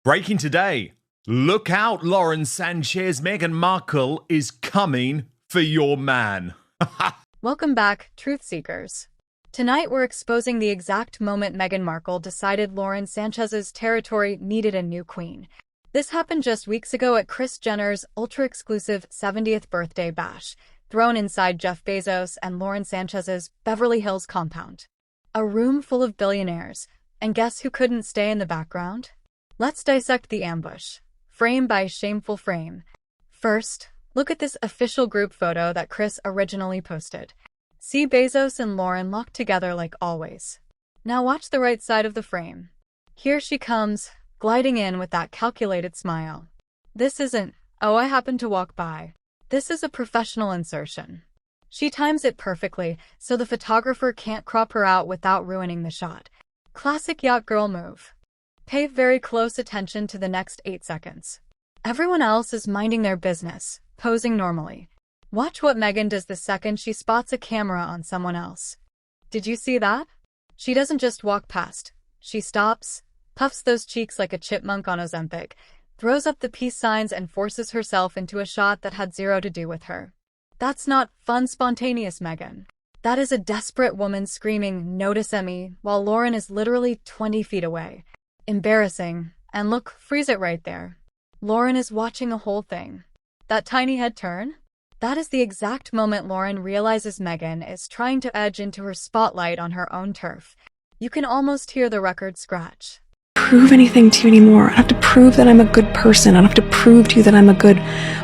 Breaking today. Look out, Lauren Sánchez. Meghan Markle is coming for your man. Welcome back, truth seekers. Tonight we're exposing the exact moment Meghan Markle decided Lauren Sanchez's territory needed a new queen. This happened just weeks ago at Kris Jenner's ultra-exclusive 70th birthday bash, thrown inside Jeff Bezos and Lauren Sanchez's Beverly Hills compound. A room full of billionaires, and guess who couldn't stay in the background? Let's dissect the ambush, frame by shameful frame. First, look at this official group photo that Kris originally posted. See Bezos and Lauren locked together like always. Now watch the right side of the frame. Here she comes, gliding in with that calculated smile. This isn't, oh, I happened to walk by. This is a professional insertion. She times it perfectly, so the photographer can't crop her out without ruining the shot. Classic yacht girl move. Pay very close attention to the next 8 seconds. Everyone else is minding their business, posing normally. Watch what Meghan does the second she spots a camera on someone else. Did you see that? She doesn't just walk past. She stops, puffs those cheeks like a chipmunk on Ozempic, throws up the peace signs and forces herself into a shot that had zero to do with her. That's not fun, spontaneous Meghan. That is a desperate woman screaming, "Notice me," while Lauren is literally 20 feet away. Embarrassing. And look, freeze it right there. Lauren is watching the whole thing. That tiny head turn? That is the exact moment Lauren realizes Meghan is trying to edge into her spotlight on her own turf. You can almost hear the record scratch. Prove anything to you anymore. I don't have to prove that I'm a good person. I don't have to prove to you that I'm a good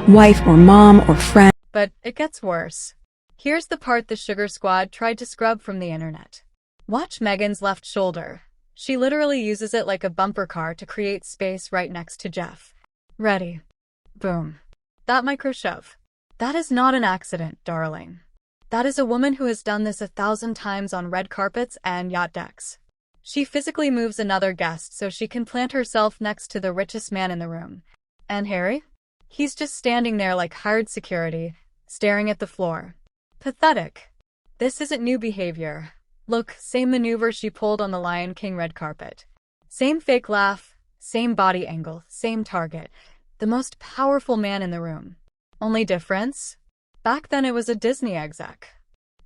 wife or mom or friend. But it gets worse. Here's the part the Sugar Squad tried to scrub from the internet. Watch Meghan's left shoulder. She literally uses it like a bumper car to create space right next to Jeff. Ready. Boom. That micro shove. That is not an accident, darling. That is a woman who has done this 1,000 times on red carpets and yacht decks. She physically moves another guest so she can plant herself next to the richest man in the room. And Harry? He's just standing there like hired security, staring at the floor. Pathetic. This isn't new behavior. Look, same maneuver she pulled on the Lion King red carpet. Same fake laugh, same body angle, same target. The most powerful man in the room. Only difference? Back then it was a Disney exec.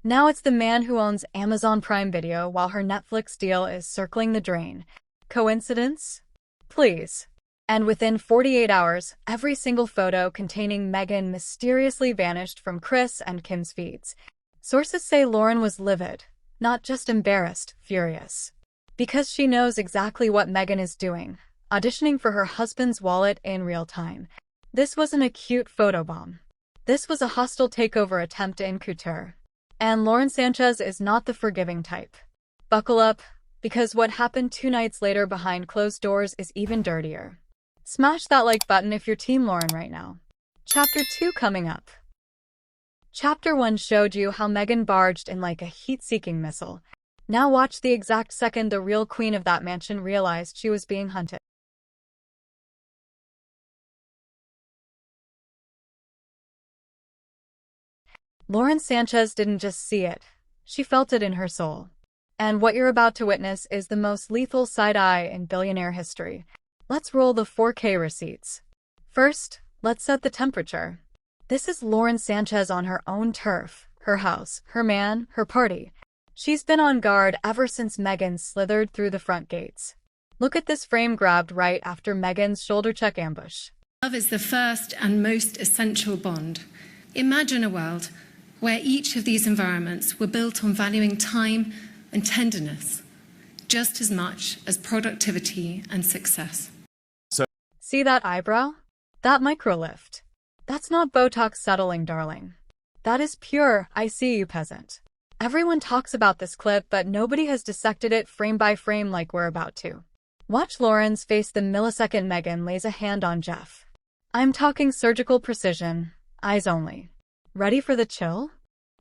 Now it's the man who owns Amazon Prime Video while her Netflix deal is circling the drain. Coincidence? Please. And within 48 hours, every single photo containing Meghan mysteriously vanished from Kris and Kim's feeds. Sources say Lauren was livid, not just embarrassed, furious. Because she knows exactly what Meghan is doing, auditioning for her husband's wallet in real time. This wasn't a cute photobomb. This was a hostile takeover attempt in couture. And Lauren Sánchez is not the forgiving type. Buckle up, because what happened 2 nights later behind closed doors is even dirtier. Smash that like button if you're Team Lauren right now. Chapter 2 coming up. Chapter 1 showed you how Meghan barged in like a heat-seeking missile. Now watch the exact second the real queen of that mansion realized she was being hunted. Lauren Sánchez didn't just see it, she felt it in her soul. And what you're about to witness is the most lethal side-eye in billionaire history. Let's roll the 4K receipts. First, let's set the temperature. This is Lauren Sánchez on her own turf, her house, her man, her party. She's been on guard ever since Meghan slithered through the front gates. Look at this frame grabbed right after Meghan's shoulder check ambush. Love is the first and most essential bond. Imagine a world where each of these environments were built on valuing time and tenderness just as much as productivity and success. See that eyebrow? That microlift? That's not Botox settling, darling. That is pure, I see you, peasant. Everyone talks about this clip, but nobody has dissected it frame by frame like we're about to. Watch Lauren's face the millisecond Meghan lays a hand on Jeff. I'm talking surgical precision, eyes only. Ready for the chill?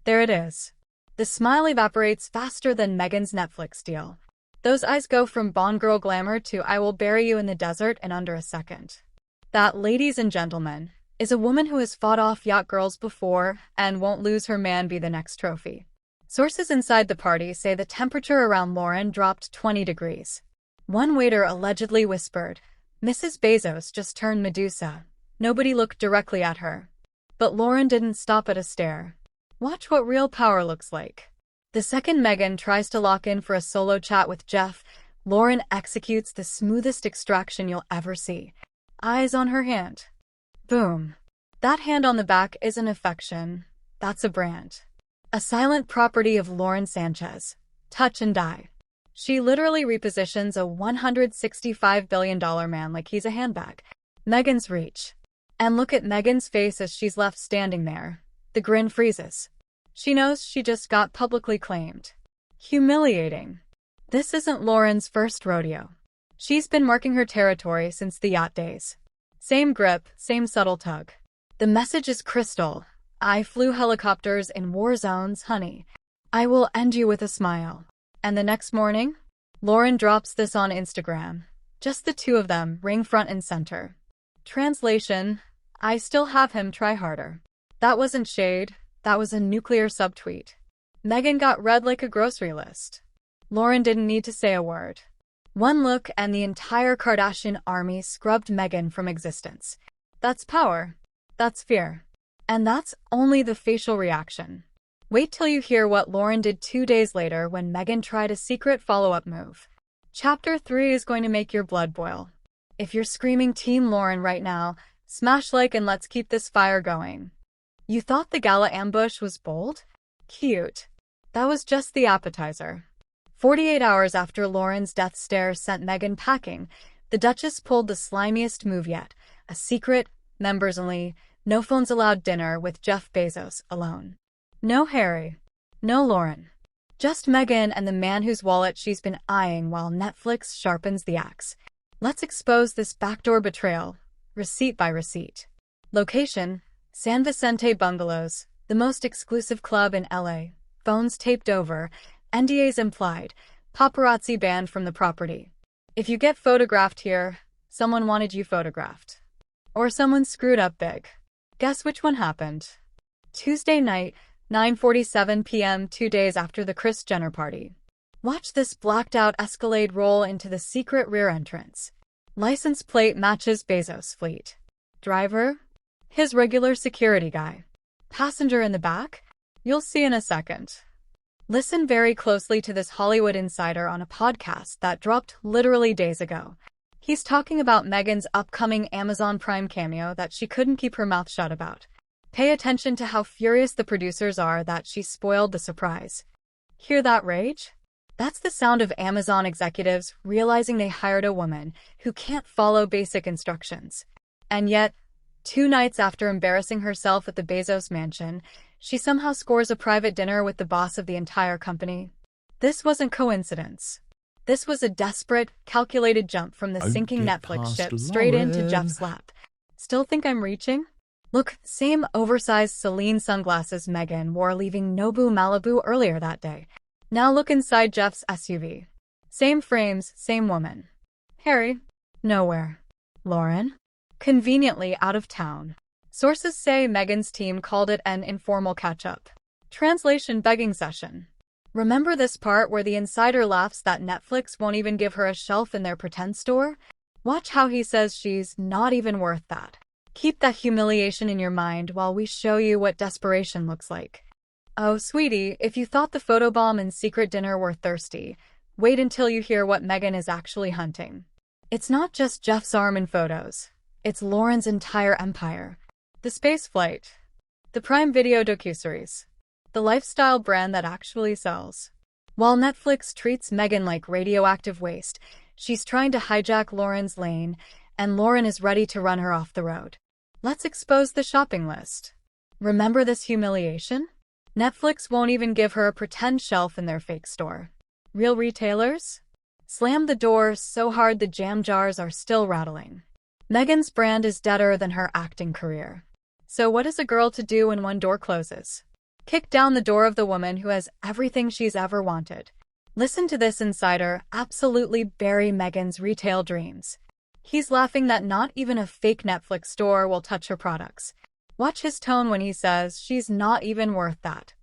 There it is. The smile evaporates faster than Meghan's Netflix deal. Those eyes go from Bond girl glamour to I will bury you in the desert in under a second. That, ladies and gentlemen, is a woman who has fought off yacht girls before and won't lose her man be the next trophy. Sources inside the party say the temperature around Lauren dropped 20 degrees. One waiter allegedly whispered, Mrs. Bezos just turned Medusa. Nobody looked directly at her. But Lauren didn't stop at a stare. Watch what real power looks like. The second Meghan tries to lock in for a solo chat with Jeff, Lauren executes the smoothest extraction you'll ever see. Eyes on her hand. Boom. That hand on the back isn't affection. That's a brand. A silent property of Lauren Sánchez. Touch and die. She literally repositions a $165 billion man like he's a handbag. Meghan's reach. And look at Meghan's face as she's left standing there. The grin freezes. She knows she just got publicly claimed. Humiliating. This isn't Lauren's first rodeo. She's been marking her territory since the yacht days. Same grip, same subtle tug. The message is crystal. I flew helicopters in war zones, honey. I will end you with a smile. And the next morning, Lauren drops this on Instagram. Just the two of them, ring front and center. Translation: I still have him, try harder. That wasn't shade, that was a nuclear subtweet. Meghan got read like a grocery list. Lauren didn't need to say a word. One look and the entire Kardashian army scrubbed Meghan from existence. That's power. That's fear. And that's only the facial reaction. Wait till you hear what Lauren did 2 days later when Meghan tried a secret follow-up move. Chapter 3 is going to make your blood boil. If you're screaming Team Lauren right now, smash like and let's keep this fire going. You thought the gala ambush was bold? Cute. That was just the appetizer. 48 hours after Lauren's death stare sent Meghan packing, the Duchess pulled the slimiest move yet, a secret, members-only, no phones allowed dinner with Jeff Bezos alone. No Harry. No Lauren. Just Meghan and the man whose wallet she's been eyeing while Netflix sharpens the axe. Let's expose this backdoor betrayal, receipt by receipt. Location: San Vicente Bungalows, the most exclusive club in LA. Phones taped over, NDAs implied, paparazzi banned from the property. If you get photographed here, someone wanted you photographed. Or someone screwed up big. Guess which one happened? Tuesday night, 9:47 p.m., 2 days after the Kris Jenner party. Watch this blacked-out Escalade roll into the secret rear entrance. License plate matches Bezos' fleet. Driver? His regular security guy. Passenger in the back? You'll see in a second. Listen very closely to this Hollywood insider on a podcast that dropped literally days ago. He's talking about Meghan's upcoming Amazon Prime cameo that she couldn't keep her mouth shut about. Pay attention to how furious the producers are that she spoiled the surprise. Hear that rage? That's the sound of Amazon executives realizing they hired a woman who can't follow basic instructions. And yet, 2 nights after embarrassing herself at the Bezos mansion, she somehow scores a private dinner with the boss of the entire company. This wasn't coincidence. This was a desperate, calculated jump from the sinking Netflix ship straight into Jeff's lap. Still think I'm reaching? Look, same oversized Celine sunglasses Meghan wore leaving Nobu Malibu earlier that day. Now look inside Jeff's SUV. Same frames, same woman. Harry? Nowhere. Lauren? Conveniently out of town. Sources say Meghan's team called it an informal catch-up. Translation: begging session. Remember this part where the insider laughs that Netflix won't even give her a shelf in their pretend store? Watch how he says she's not even worth that. Keep that humiliation in your mind while we show you what desperation looks like. Oh, sweetie, if you thought the photobomb and secret dinner were thirsty, wait until you hear what Meghan is actually hunting. It's not just Jeff's arm in photos. It's Lauren's entire empire. The space flight. The Prime Video docuseries. The lifestyle brand that actually sells. While Netflix treats Meghan like radioactive waste, she's trying to hijack Lauren's lane, and Lauren is ready to run her off the road. Let's expose the shopping list. Remember this humiliation? Netflix won't even give her a pretend shelf in their fake store. Real retailers? Slam the door so hard the jam jars are still rattling. Meghan's brand is deader than her acting career. So what is a girl to do when one door closes? Kick down the door of the woman who has everything she's ever wanted. Listen to this insider absolutely bury Meghan's retail dreams. He's laughing that not even a fake Netflix store will touch her products. Watch his tone when he says she's not even worth that.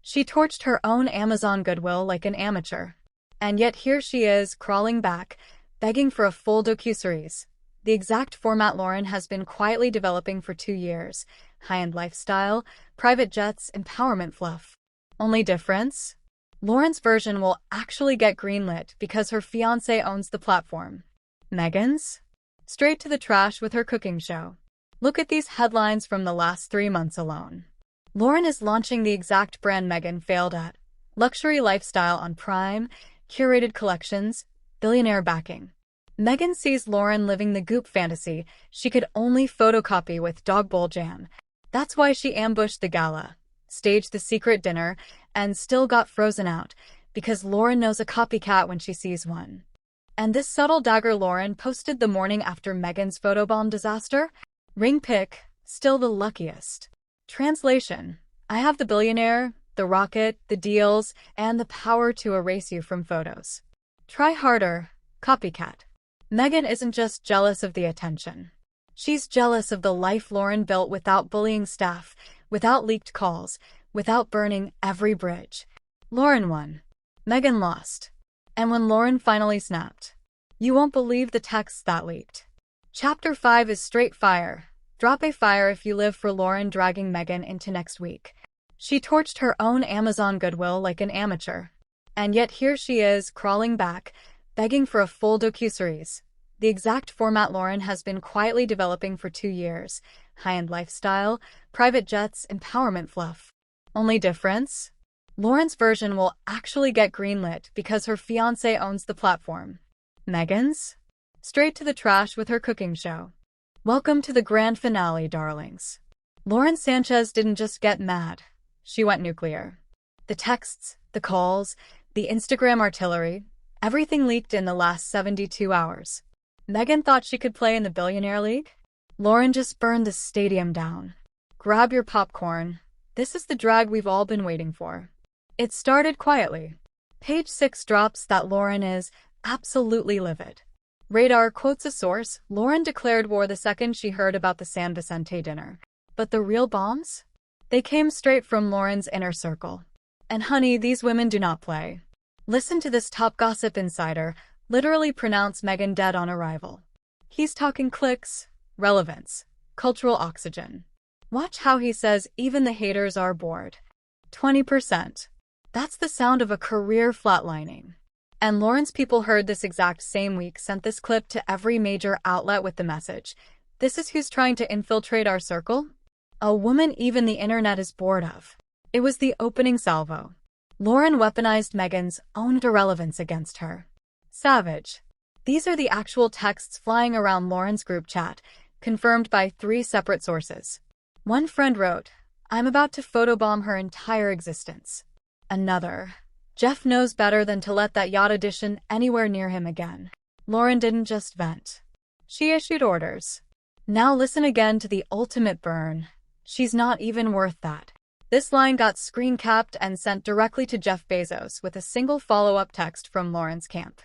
She torched her own Amazon goodwill like an amateur. And yet here she is, crawling back, begging for a full docuseries. The exact format Lauren has been quietly developing for 2 years. High-end lifestyle, private jets, empowerment fluff. Only difference? Lauren's version will actually get greenlit because her fiancé owns the platform. Meghan's? Straight to the trash with her cooking show. Look at these headlines from the last 3 months alone. Lauren is launching the exact brand Meghan failed at. Luxury lifestyle on Prime, curated collections, billionaire backing. Meghan sees Lauren living the goop fantasy she could only photocopy with dog bowl jam. That's why she ambushed the gala, staged the secret dinner, and still got frozen out, because Lauren knows a copycat when she sees one. And this subtle dagger Lauren posted the morning after Meghan's photobomb disaster? Ring pic, still the luckiest. Translation: I have the billionaire, the rocket, the deals, and the power to erase you from photos. Try harder, copycat. Meghan isn't just jealous of the attention. She's jealous of the life Lauren built without bullying staff, without leaked calls, without burning every bridge. Lauren won. Meghan lost. And when Lauren finally snapped, you won't believe the texts that leaked. Chapter 5 is straight fire. Drop a fire if you live for Lauren dragging Meghan into next week. She torched her own Amazon goodwill like an amateur. And yet here she is, crawling back, begging for a full docuseries. The exact format Lauren has been quietly developing for 2 years. High-end lifestyle, private jets, empowerment fluff. Only difference? Lauren's version will actually get greenlit because her fiancé owns the platform. Meghan's? Straight to the trash with her cooking show. Welcome to the grand finale, darlings. Lauren Sánchez didn't just get mad. She went nuclear. The texts, the calls, the Instagram artillery, everything leaked in the last 72 hours. Meghan thought she could play in the Billionaire League? Lauren just burned the stadium down. Grab your popcorn. This is the drag we've all been waiting for. It started quietly. Page 6 drops that Lauren is absolutely livid. Radar quotes a source: Lauren declared war the second she heard about the San Vicente dinner. But the real bombs? They came straight from Lauren's inner circle. And honey, these women do not play. Listen to this top gossip insider literally pronounce Meghan dead on arrival. He's talking clicks, relevance, cultural oxygen. Watch how he says even the haters are bored. 20%. That's the sound of a career flatlining. And Lauren's people heard this exact same week, sent this clip to every major outlet with the message: this is who's trying to infiltrate our circle? A woman even the internet is bored of. It was the opening salvo. Lauren weaponized Meghan's own irrelevance against her. Savage. These are the actual texts flying around Lauren's group chat, confirmed by 3 separate sources. One friend wrote, I'm about to photobomb her entire existence. Another, Jeff knows better than to let that yacht edition anywhere near him again. Lauren didn't just vent. She issued orders. Now listen again to the ultimate burn. She's not even worth that. This line got screen capped and sent directly to Jeff Bezos with a single follow-up text from Lauren's camp.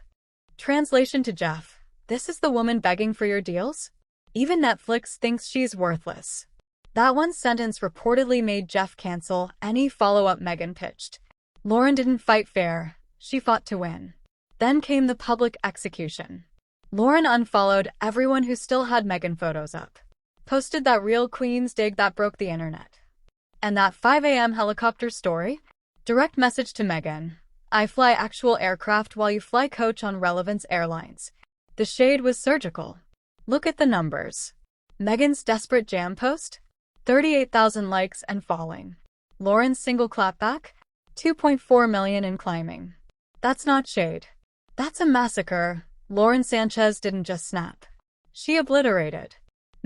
Translation to Jeff: this is the woman begging for your deals? Even Netflix thinks she's worthless. That one sentence reportedly made Jeff cancel any follow-up Meghan pitched. Lauren didn't fight fair, she fought to win. Then came the public execution. Lauren unfollowed everyone who still had Meghan photos up. Posted that real Queen's dig that broke the internet. And that 5 a.m. helicopter story? Direct message to Meghan: I fly actual aircraft while you fly coach on Relevance Airlines. The shade was surgical. Look at the numbers. Meghan's desperate jam post? 38,000 likes and falling. Lauren's single clapback? 2.4 million and climbing. That's not shade. That's a massacre. Lauren Sánchez didn't just snap. She obliterated.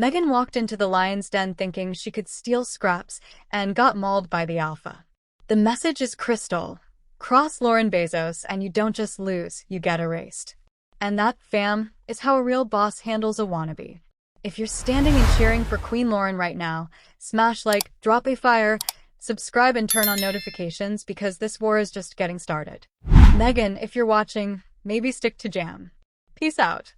Meghan walked into the lion's den thinking she could steal scraps and got mauled by the alpha. The message is crystal. Cross Lauren Bezos and you don't just lose, you get erased. And that, fam, is how a real boss handles a wannabe. If you're standing and cheering for Queen Lauren right now, smash like, drop a fire, subscribe and turn on notifications because this war is just getting started. Meghan, if you're watching, maybe stick to jam. Peace out.